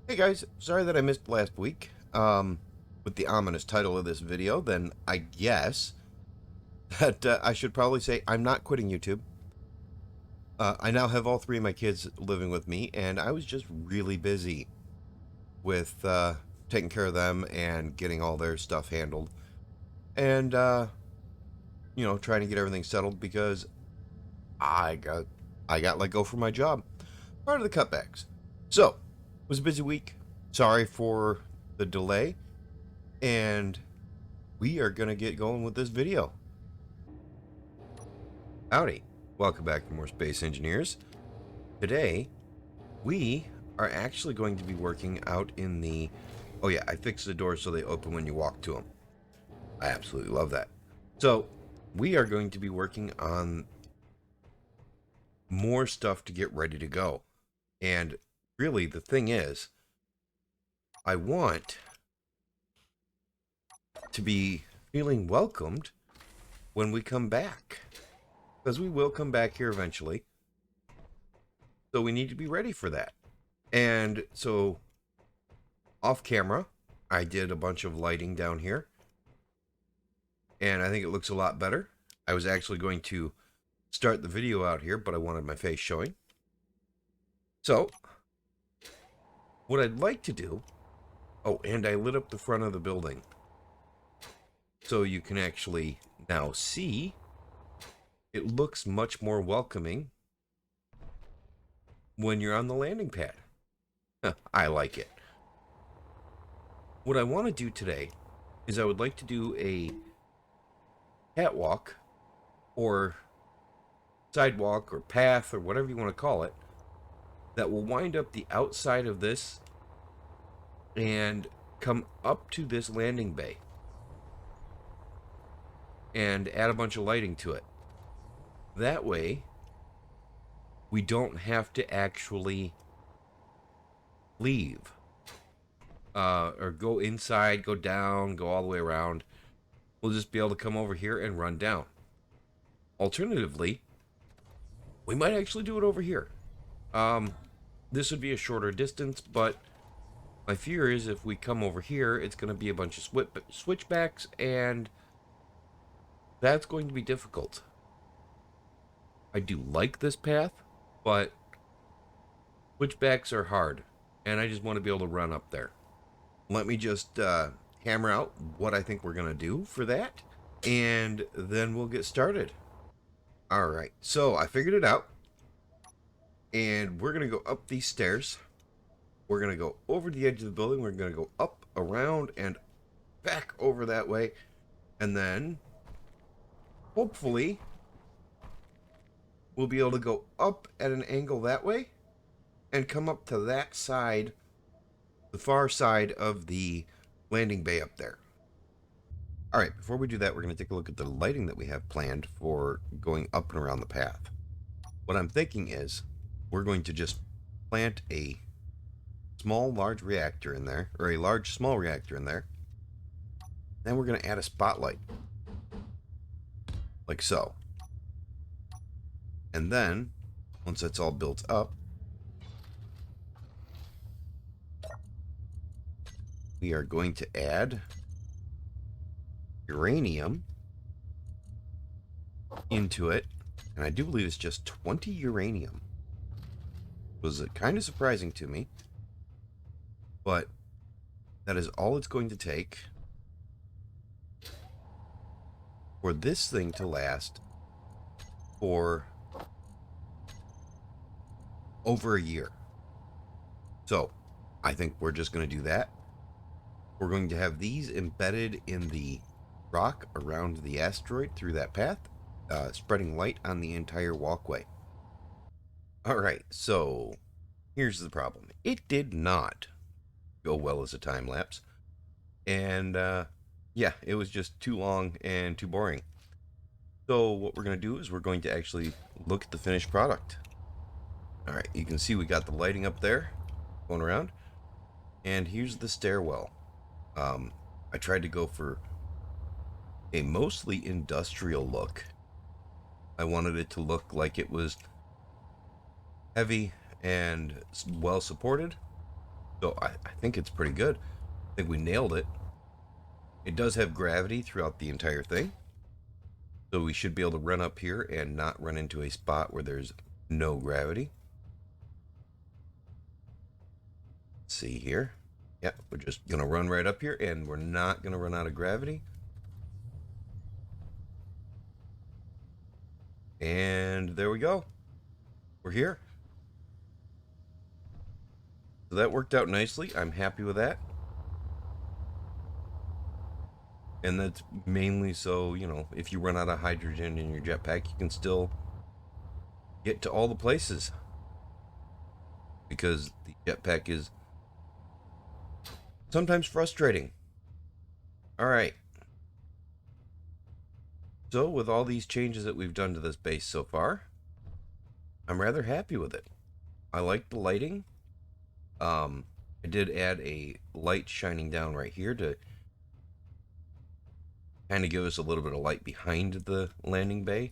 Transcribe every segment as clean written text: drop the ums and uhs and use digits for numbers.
Hey guys, sorry that I missed last week. With the ominous title of this video, then I guess that I should probably say I'm not quitting YouTube. I now have all three of my kids living with me, and I was just really busy with taking care of them and getting all their stuff handled, and trying to get everything settled because I got I got let go from my job. Part of the cutbacks. So, it was a busy week. Sorry for the delay, and we are going to get going with this video. Howdy. Welcome back to More Space Engineers. Today, we are actually going to be working out in the... Oh yeah, I fixed the doors so they open when you walk to them. I absolutely love that. So, we are going to be working on more stuff to get ready to go. And really, the thing is, I want to be feeling welcomed when we come back. Because we will come back here eventually. So we need to be ready for that. And so, off camera, I did a bunch of lighting down here. And I think it looks a lot better. I was actually going to start the video out here, but I wanted my face showing. So, what I'd like to do... Oh, and I lit up the front of the building. So you can actually now see it looks much more welcoming when you're on the landing pad. I like it. What I want to do today is I would like to do a catwalk or sidewalk or path or whatever you want to call it that will wind up the outside of this and come up to this landing bay and add a bunch of lighting to it. That way, we don't have to actually leave or go inside, go down, go all the way around. We'll just be able to come over here and run down. Alternatively, we might actually do it over here. This would be a shorter distance, but my fear is if we come over here, it's going to be a bunch of switchbacks, and that's going to be difficult. I do like this path, but switchbacks are hard, and I just want to be able to run up there. Let me just hammer out what I think we're going to do for that, and then we'll get started. Alright, so I figured it out, and we're going to go up these stairs. We're going to go over the edge of the building. We're going to go up, around, and back over that way, and then hopefully we'll be able to go up at an angle that way and come up to that side, the far side of the landing bay up there. Alright, before we do that, we're going to take a look at the lighting that we have planned for going up and around the path. What I'm thinking is we're going to just plant a large reactor in there, or a large small reactor in there. Then we're going to add a spotlight, like so. And then, once that's all built up, we are going to add uranium into it. And I do believe it's just 20 uranium. It was kind of surprising to me. But that is all it's going to take for this thing to last for over a year. So, I think we're just going to do that. We're going to have these embedded in the rock around the asteroid through that path, spreading light on the entire walkway. Alright, so here's the problem. It did not go well as a time lapse, and yeah, it was just too long and too boring. So what we're going to do is we're going to actually look at the finished product. Alright, you can see we got the lighting up there going around, and here's the stairwell. I tried to go for a mostly industrial look. I wanted it to look like it was heavy and well supported. So I think it's pretty good. I think we nailed it. It does have gravity throughout the entire thing. So we should be able to run up here and not run into a spot where there's no gravity. Let's see here. Yeah, we're just going to run right up here and we're not going to run out of gravity. And there we go. We're here. So that worked out nicely. I'm happy with that. And that's mainly so, you know, if you run out of hydrogen in your jetpack, you can still get to all the places. Because the jetpack is sometimes frustrating. All right. So with all these changes that we've done to this base so far, I'm rather happy with it. I like the lighting. I did add a light shining down right here to kind of give us a little bit of light behind the landing bay.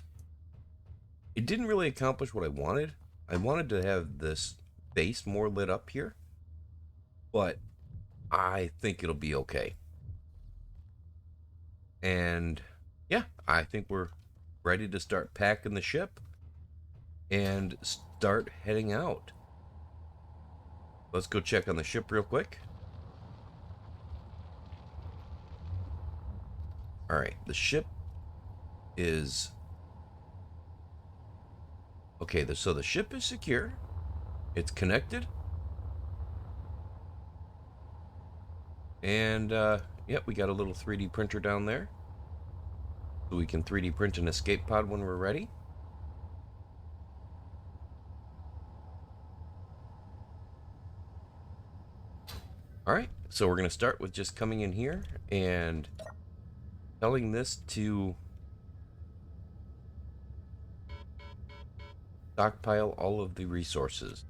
It didn't really accomplish what I wanted. I wanted to have this base more lit up here, but I think it'll be okay. And yeah, I think we're ready to start packing the ship and start heading out. Let's go check on the ship real quick. All right, the ship is okay. So the ship is secure. It's connected. And yep, we got a little 3D printer down there. So we can 3D print an escape pod when we're ready. All right, so we're going to start with just coming in here and telling this to stockpile all of the resources.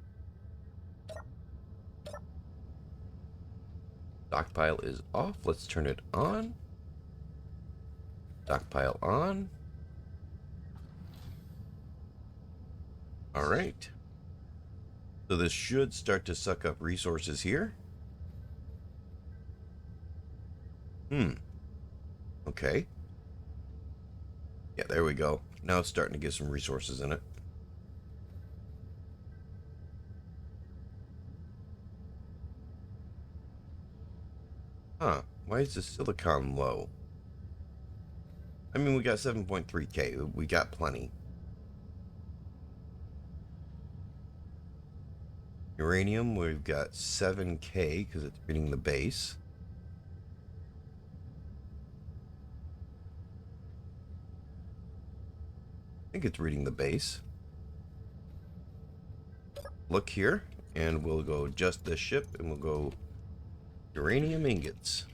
Stockpile is off. Let's turn it on. Stockpile on. All right. So this should start to suck up resources here. Okay. Yeah, there we go. Now it's starting to get some resources in it. Huh. Why is the silicon low? I mean, we got 7.3K. We got plenty. Uranium, we've got 7K because it's reading the base. I think it's reading the base. Look here, and we'll go adjust this ship, and we'll go uranium ingots.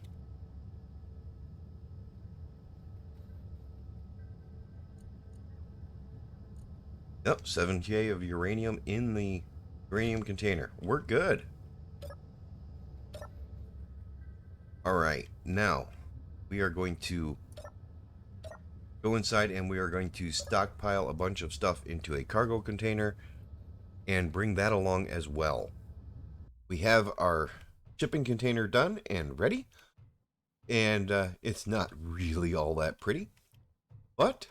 Yep, 7K of uranium in the uranium container. We're good. All right, now we are going to go inside and we are going to stockpile a bunch of stuff into a cargo container and bring that along as well. We have our shipping container done and ready, and it's not really all that pretty, but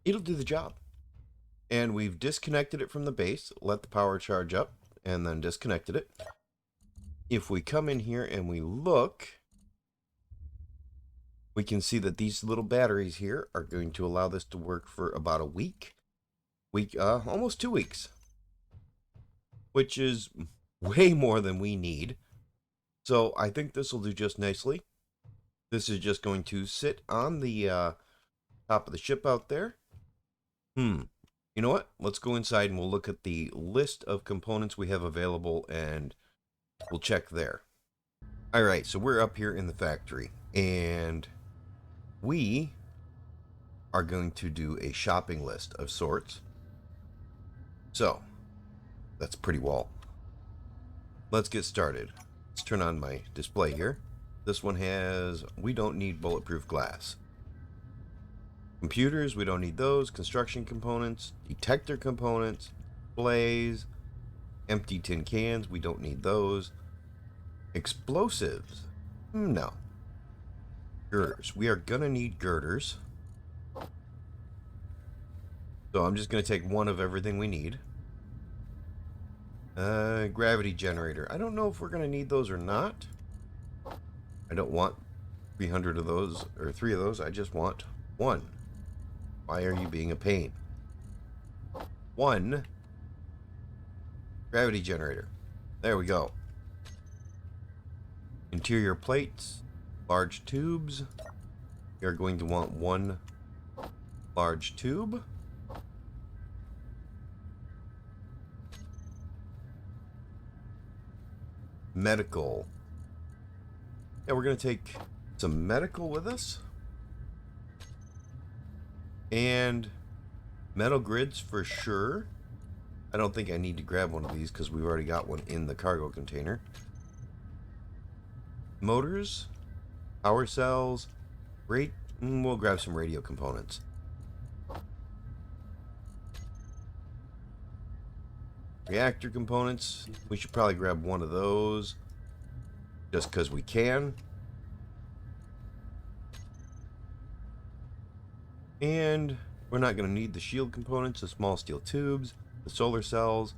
it'll do the job. And we've disconnected it from the base, let the power charge up, and then disconnected it. If we come in here and we look, we can see that these little batteries here are going to allow this to work for about a week, almost 2 weeks, which is way more than we need. So I think this will do just nicely. This is just going to sit on the top of the ship out there. You know what? Let's go inside and we'll look at the list of components we have available and we'll check there. All right, so we're up here in the factory and we are going to do a shopping list of sorts. So that's pretty wall. Let's get started. Let's turn on my display here. This one has, we don't need bulletproof glass. Computers, we don't need those. Construction components, detector components, displays, empty tin cans, we don't need those. Explosives. No. Girders. We are going to need girders. So I'm just going to take one of everything we need. Gravity generator. I don't know if we're going to need those or not. I don't want 300 of those, or 3 of those. I just want 1. Why are you being a pain? 1 gravity generator. There we go. Interior plates. Large tubes. You're going to want 1 large tube. Medical. Yeah, we're going to take some medical with us. And metal grids for sure. I don't think I need to grab one of these because we've already got one in the cargo container. Motors. Power cells. We'll grab some radio components. Reactor components. We should probably grab one of those. Just because we can. And we're not going to need the shield components, the small steel tubes, the solar cells,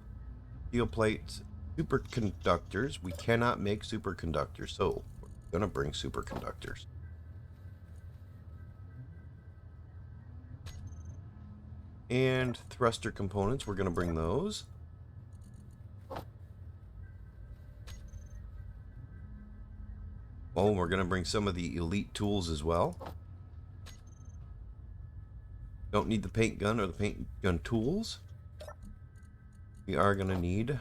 steel plates, superconductors. We cannot make superconductors, so we're going to bring superconductors. And thruster components, we're going to bring those. Oh, we're going to bring some of the elite tools as well. Don't need the paint gun or the paint gun tools. We are going to need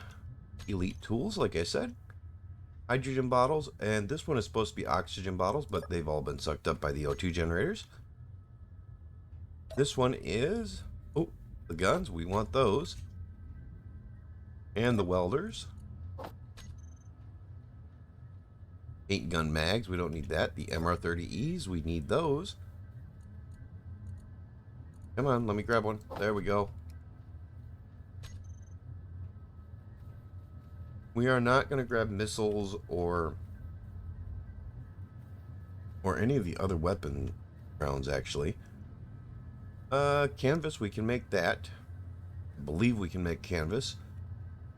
elite tools, like I said. Hydrogen bottles, and this one is supposed to be oxygen bottles, but they've all been sucked up by the O2 generators. This one is, oh, the guns, we want those. And the welders. Paint gun mags, we don't need that. The MR30Es, we need those. Come on, let me grab one. There we go. We are not going to grab missiles or any of the other weapon rounds, actually. Canvas, we can make that. I believe we can make canvas.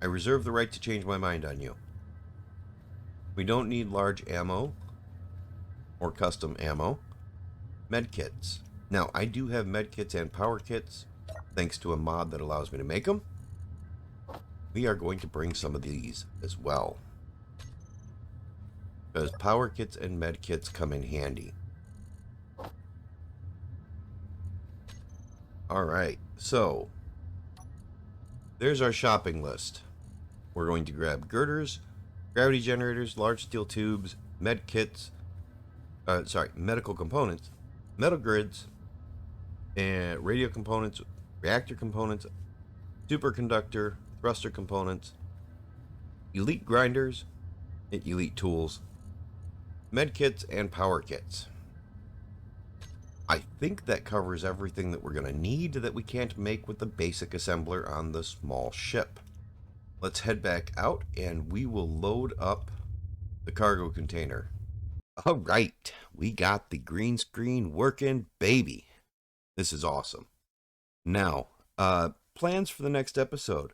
I reserve the right to change my mind on you. We don't need large ammo or custom ammo. Medkits. Now, I do have medkits and power kits, thanks to a mod that allows me to make them. We are going to bring some of these as well, because power kits and medkits come in handy. Alright, so there's our shopping list. We're going to grab girders, gravity generators, large steel tubes, medkits, medical components, metal grids, and radio components, reactor components, superconductor, thruster components, elite grinders, elite tools, medkits, and power kits. I think that covers everything that we're going to need that we can't make with the basic assembler on the small ship. Let's head back out and we will load up the cargo container. All right, we got the green screen working, baby. This is awesome. Now, plans for the next episode.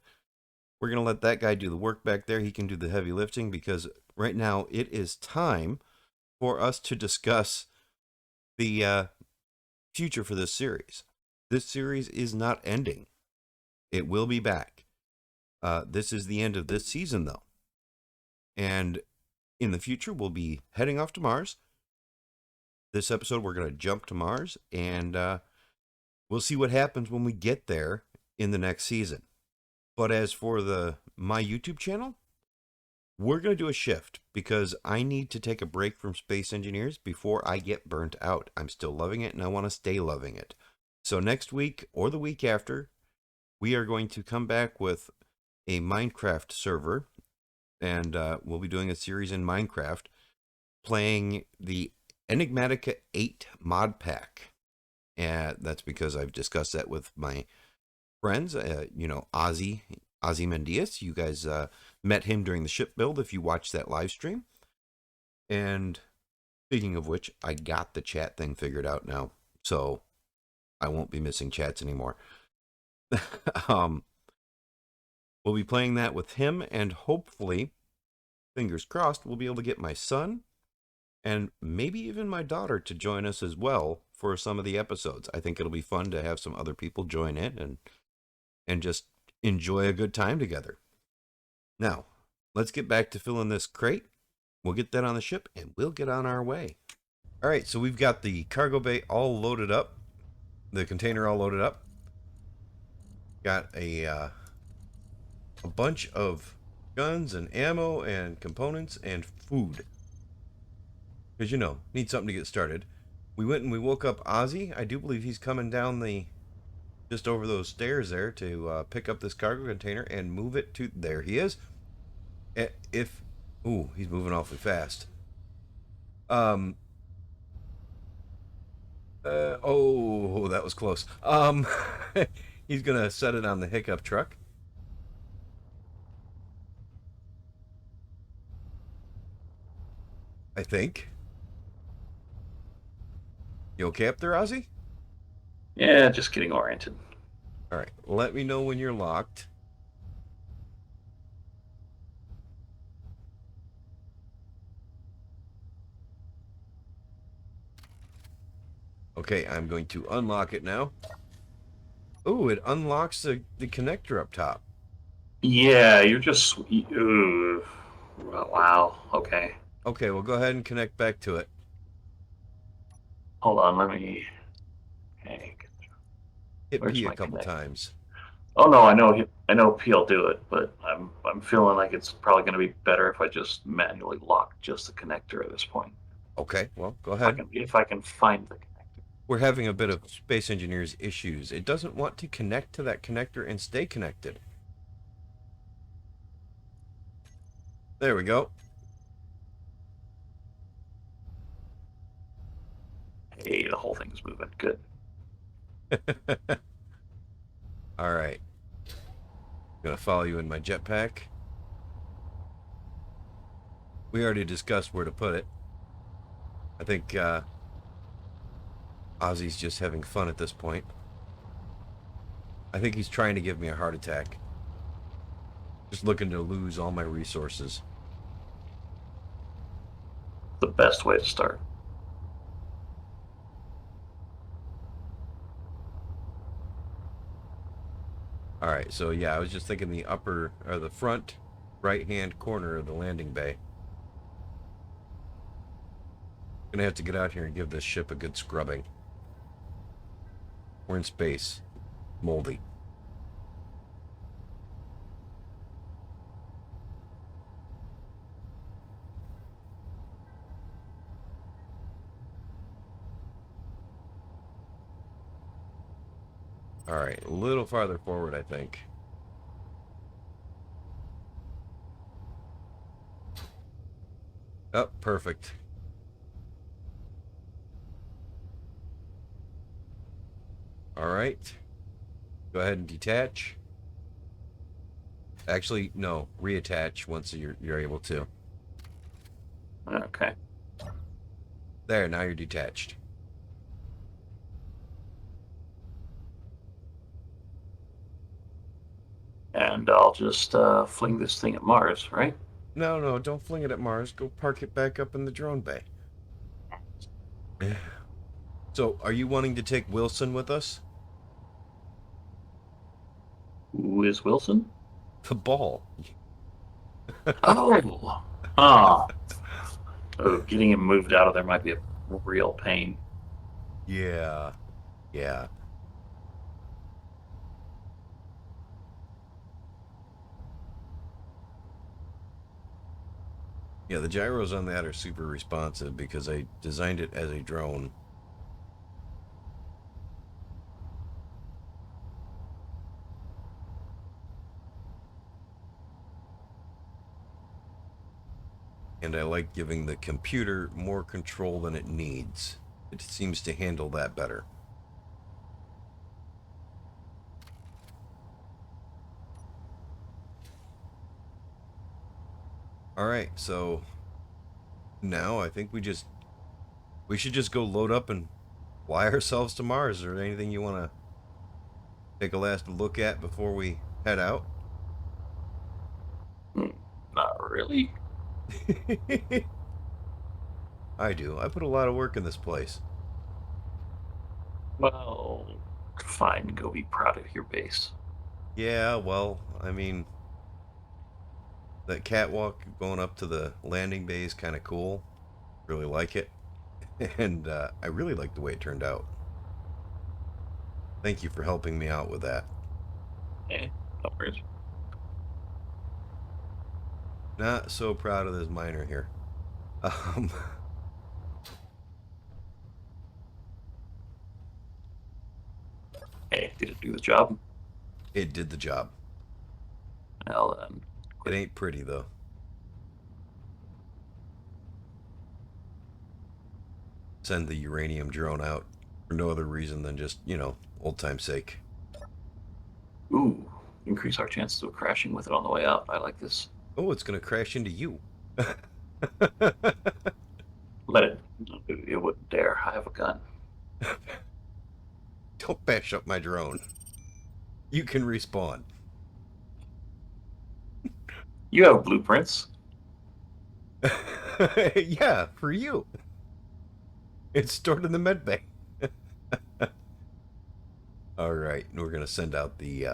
We're going to let that guy do the work back there. He can do the heavy lifting because right now it is time for us to discuss the future for this series. This series is not ending. It will be back. This is the end of this season, though. And in the future, we'll be heading off to Mars. This episode, we're going to jump to Mars, and we'll see what happens when we get there in the next season. But as for my YouTube channel, we're going to do a shift because I need to take a break from Space Engineers before I get burnt out. I'm still loving it, and I want to stay loving it. So next week or the week after, we are going to come back with a Minecraft server, and we'll be doing a series in Minecraft playing the Enigmatica 8 mod pack. And that's because I've discussed that with my friends, Ozzy Mendias. You guys met him during the ship build if you watched that live stream. And speaking of which, I got the chat thing figured out now, so I won't be missing chats anymore. um, we'll be playing that with him, and hopefully, fingers crossed, we'll be able to get my son and maybe even my daughter to join us as well for some of the episodes. I think it'll be fun to have some other people join in and just enjoy a good time together. Now, let's get back to filling this crate. We'll get that on the ship and we'll get on our way. All right, so we've got the cargo bay all loaded up, the container all loaded up. Got a bunch of guns and ammo and components and food. Because, need something to get started. We went and we woke up Ozzy. I do believe he's coming down just over those stairs there to pick up this cargo container and move it to, there he is. Ooh, he's moving awfully fast. Oh, that was close. He's gonna set it on the hiccup truck. I think. You okay up there, Ozzy? Yeah, just getting oriented. All right, let me know when you're locked. Okay, I'm going to unlock it now. Ooh, it unlocks the connector up top. Yeah, you're just. Ooh. Wow. Okay. Okay, well, go ahead and connect back to it. Hold on. Let me. Okay. Hit Where's P a my couple connect? times. Oh no, I know. I know P'll do it, but I'm feeling like it's probably going to be better if I just manually lock just the connector at this point. Okay, well, go If I ahead. can, if I can find the connector. We're having a bit of Space Engineers issues. It doesn't want to connect to that connector and stay connected. There we go. Hey, the whole thing's moving. Good. All right. I'm gonna follow you in my jetpack. We already discussed where to put it. I think Ozzy's just having fun at this point. I think he's trying to give me a heart attack. Just looking to lose all my resources. The best way to start. All right, so yeah, I was just thinking the upper or the front right-hand corner of the landing bay. Gonna have to get out here and give this ship a good scrubbing. We're in space. Moldy. All right, a little farther forward, I think. Oh, perfect. All right. Go ahead and detach. Actually, no, reattach once you're able to. Okay. There, now you're detached. And I'll just fling this thing at Mars, right? No, no, don't fling it at Mars. Go park it back up in the drone bay. So, are you wanting to take Wilson with us? Who is Wilson? The ball. Oh. Oh. Oh, getting him moved out of there might be a real pain. Yeah, yeah. Yeah, the gyros on that are super responsive because I designed it as a drone. And I like giving the computer more control than it needs. It seems to handle that better. All right, so Now I think we should just go load up and fly ourselves to Mars. Is there anything you want to take a last look at before we head out? Hmm, not really. I do. I put a lot of work in this place. Well, fine. Go be proud of your base. Yeah, well, I mean, that catwalk going up to the landing bay is kind of cool. Really like it. And I really like the way it turned out. Thank you for helping me out with that. No worries. Not so proud of this miner here. Um, Hey, did it do the job? it did the job. Well, then, It quit. ain't pretty though. Send the uranium drone out for no other reason than just, old time's sake. Ooh, increase our chances of crashing with it on the way up. I like this. Oh, it's gonna crash into you. Let it. It wouldn't dare. I have a gun. Don't bash up my drone. You can respawn. You have blueprints. Yeah, for you. It's stored in the med bay. All right, and we're gonna send out the.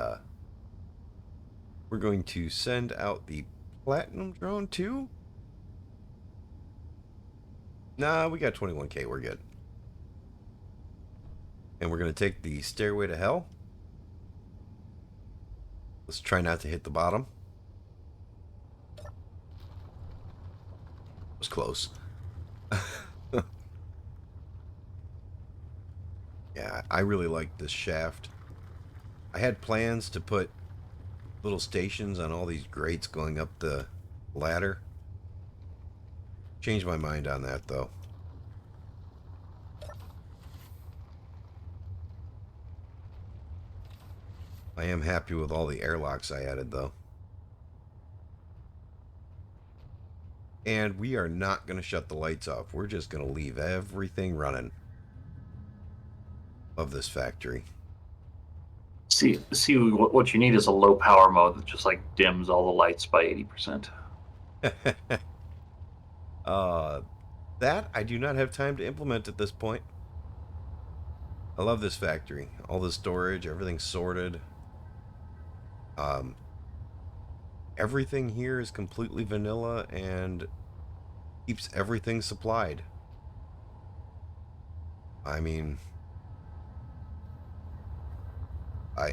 We're going to send out the platinum drone too. Nah, we got 21K. We're good. And we're gonna take the stairway to hell. Let's try not to hit the bottom. It was close. Yeah, I really like this shaft. I had plans to put little stations on all these grates going up the ladder. Changed my mind on that though. I am happy with all the airlocks I added though. And we are not going to shut the lights off. We're just going to leave everything running of this factory. See, what you need is a low power mode that just like dims all the lights by 80%. uh, that I do not have time to implement at this point. I love this factory. All the storage, everything's sorted. Um, Everything here is completely vanilla and keeps everything supplied. I mean,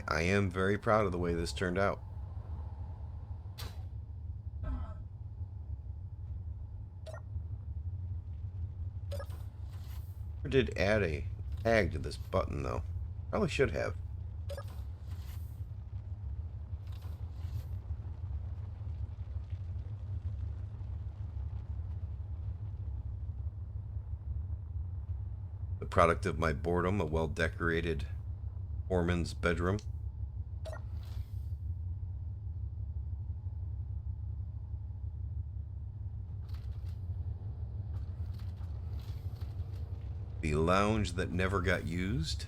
I am very proud of the way this turned out. I did add a tag to this button though. Probably should have. The product of my boredom, a well decorated foreman's bedroom. The lounge that never got used.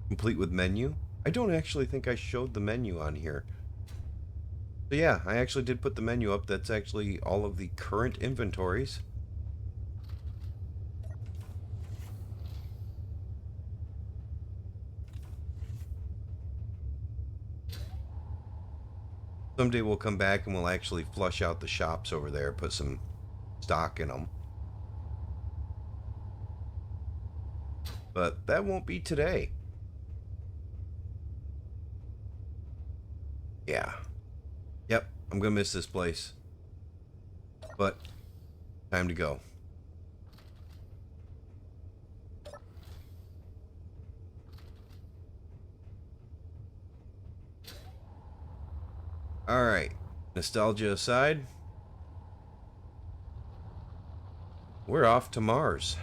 Complete with menu. I don't actually think I showed the menu on here. So yeah, I actually did put the menu up. That's actually all of the current inventories. Someday we'll come back and we'll actually flush out the shops over there, put some stock in them. But that won't be today. Yeah. Yep, I'm gonna miss this place. But time to go. Alright. Nostalgia aside, we're off to Mars.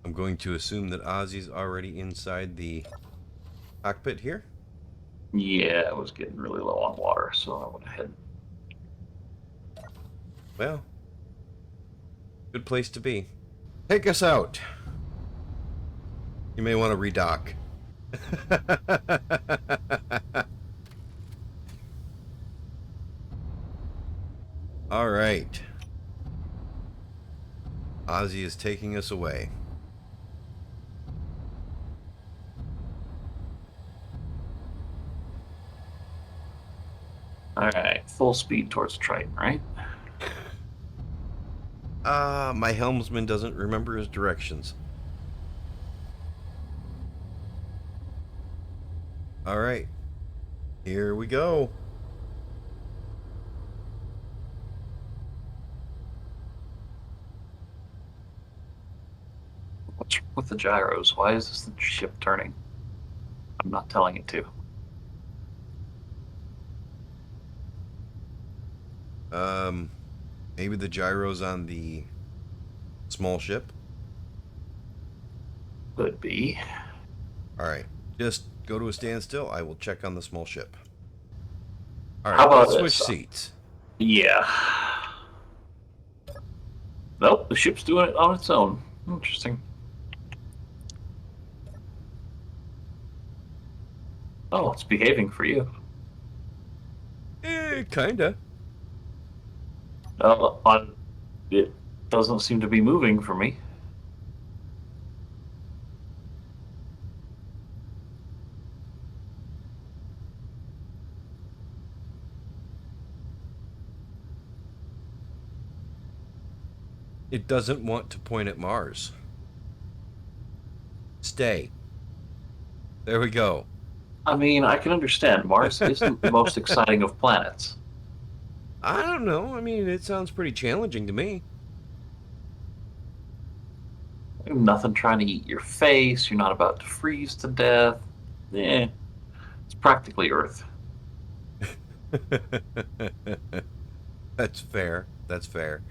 I'm going to assume that Ozzy's already inside the Cockpit here? Yeah, I was getting really low on water, so I went ahead. Well, good place to be. Take us out. You may want to redock. All right. Ozzy is taking us away. All right, full speed towards Triton, right? My helmsman doesn't remember his directions. All right. Here we go. What's with the gyros? Why is this ship turning? I'm not telling it to. Um, maybe the gyros on the small ship. Could be. All right. Just go to a standstill. I will check on the small ship. All How right. about Let's this? switch seats. Yeah. Nope, the ship's doing it on its own. Interesting. Oh, it's behaving for you. Kinda. On it doesn't seem to be moving for me. It doesn't want to point at Mars. Stay. There we go. I mean, I can understand. Mars isn't the most exciting of planets. I don't know. I mean, it sounds pretty challenging to me. Nothing trying to eat your face. You're not about to freeze to death. Yeah, it's practically Earth. That's fair. That's fair.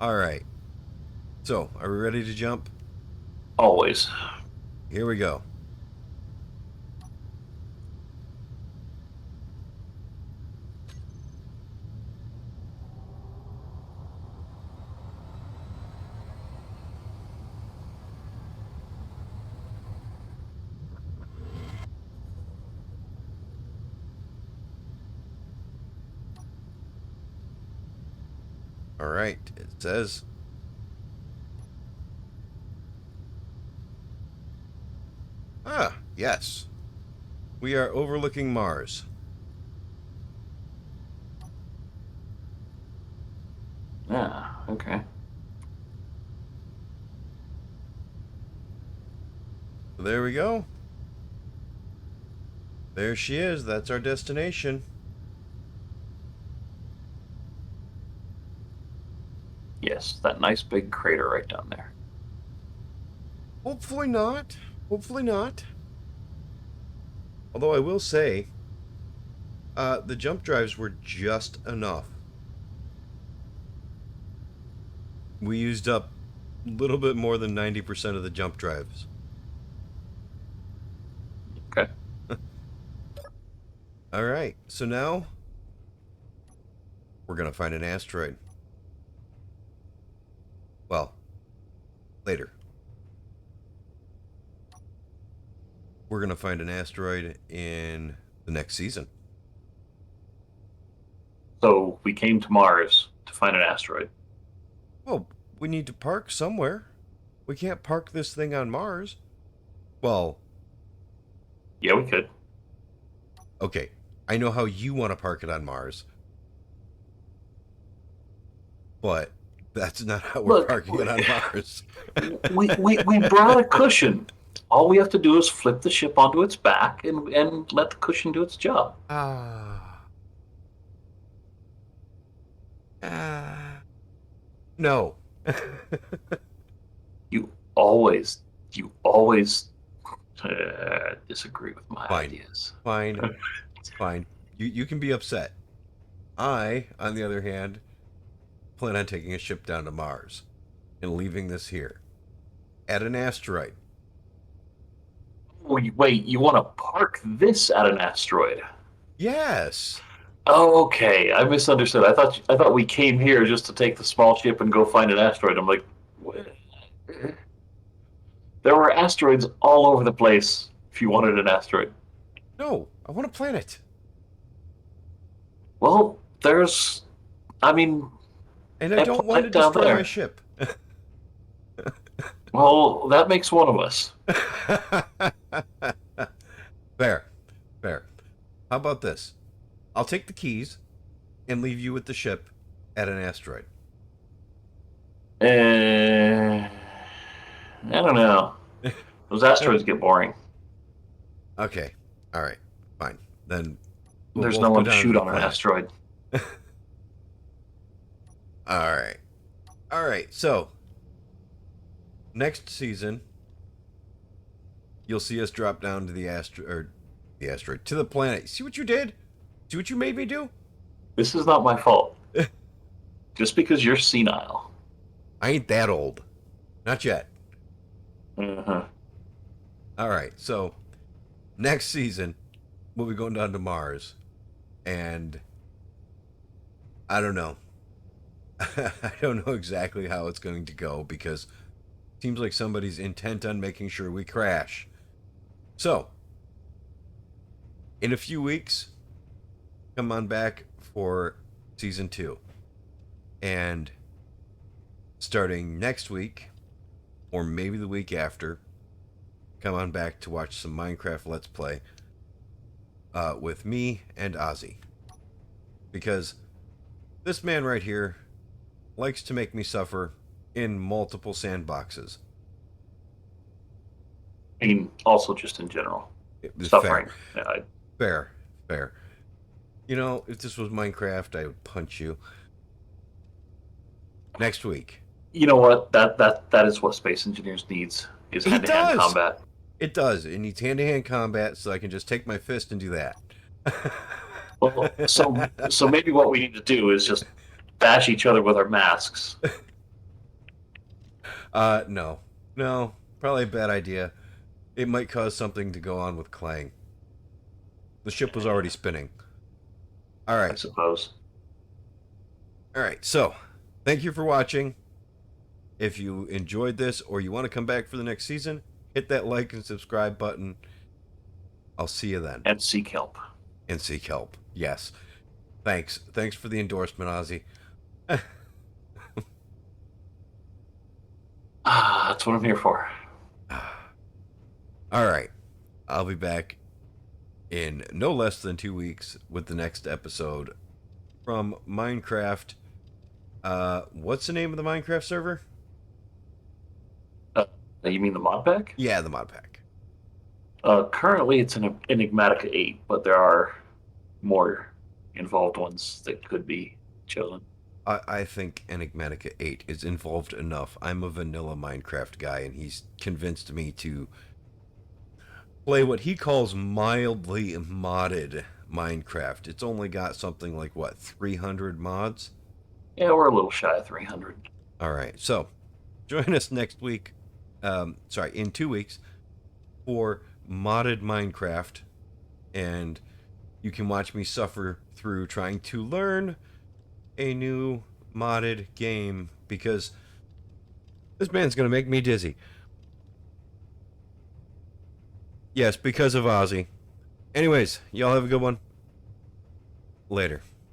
All right. So, are we ready to jump? Always. Here we go. All right. It says. Ah, yes. We are overlooking Mars. Yeah, okay. So there we go. There she is. That's our destination. Yes, that nice big crater right down there. Hopefully not. Hopefully not. Although I will say, the jump drives were just enough. We used up a little bit more than 90% of the jump drives. Okay. All right. So now we're going to find an asteroid. Well, later. We're going to find an asteroid in the next season. So we came to Mars to find an asteroid. Well, we need to park somewhere. We can't park this thing on Mars. Well, Yeah, we could. okay. I know how you want to park it on Mars, but that's not how we're Look, parking it on Mars. we brought a cushion. All we have to do is flip the ship onto its back and let the cushion do its job. Ah. No. You always, you always disagree with my Fine. ideas. Fine. Fine. You can be upset. I, on the other hand, plan on taking a ship down to Mars and leaving this here at an asteroid. Wait, you want to park this at an asteroid? Yes. Oh, okay. I misunderstood. I thought we came here just to take the small ship and go find an asteroid. I'm like, what? There were asteroids all over the place. If you wanted an asteroid, No, I want a planet. well, there's. I mean, And I a don't want to planet down destroy my there. ship. Well, that makes one of us. Fair. Fair. How about this? I'll take the keys and leave you with the ship at an asteroid. I don't know. Those asteroids get boring. Okay. All right. Fine. Then we'll There's no both go one to down to shoot the on an planet. asteroid. All right. All right. So, next season, you'll see us drop down to the asteroid to the planet. See what you did? See what you made me do? This is not my fault. Just because you're senile. I ain't that old. Not yet. Uh-huh. All right. So, next season, we'll be going down to Mars, and I don't know. I don't know exactly how it's going to go because it seems like somebody's intent on making sure we crash. So, in a few weeks, come on back for season 2. And starting next week, or maybe the week after, come on back to watch some Minecraft Let's Play with me and Ozzy. Because this man right here likes to make me suffer in multiple sandboxes. I mean, also just in general. It was fair. Suffering. Yeah, Fair. Fair. You know, if this was Minecraft, I would punch you. Next week. you know what? That is what Space Engineers needs is He hand-to-hand does! combat. It does. It needs hand-to-hand combat, so I can just take my fist and do that. Well, so maybe what we need to do is just bash each other with our masks. No. No. Probably a bad idea. It might cause something to go on with Clang. The ship was already spinning. I Alright. suppose. Alright, so, thank you for watching. If you enjoyed this or you want to come back for the next season, hit that like and subscribe button. I'll see you then. And seek help. And seek help. Yes. Thanks. Thanks for the endorsement, Ozzy. That's what I'm here for. All right. I'll be back in no less than 2 weeks with the next episode from Minecraft. What's the name of the Minecraft server? You mean the mod pack? Yeah, the mod pack. Currently, it's an Enigmatica 8, but there are more involved ones that could be chosen. I think Enigmatica 8 is involved enough. I'm a vanilla Minecraft guy, and he's convinced me to play what he calls mildly modded Minecraft. It's only got something like, what, 300 mods? Yeah, we're a little shy of 300. All right, so join us next week. In 2 weeks for modded Minecraft, and you can watch me suffer through trying to learn a new modded game because this man's gonna make me dizzy. Yes, because of Ozzy. Anyways, y'all have a good one. Later.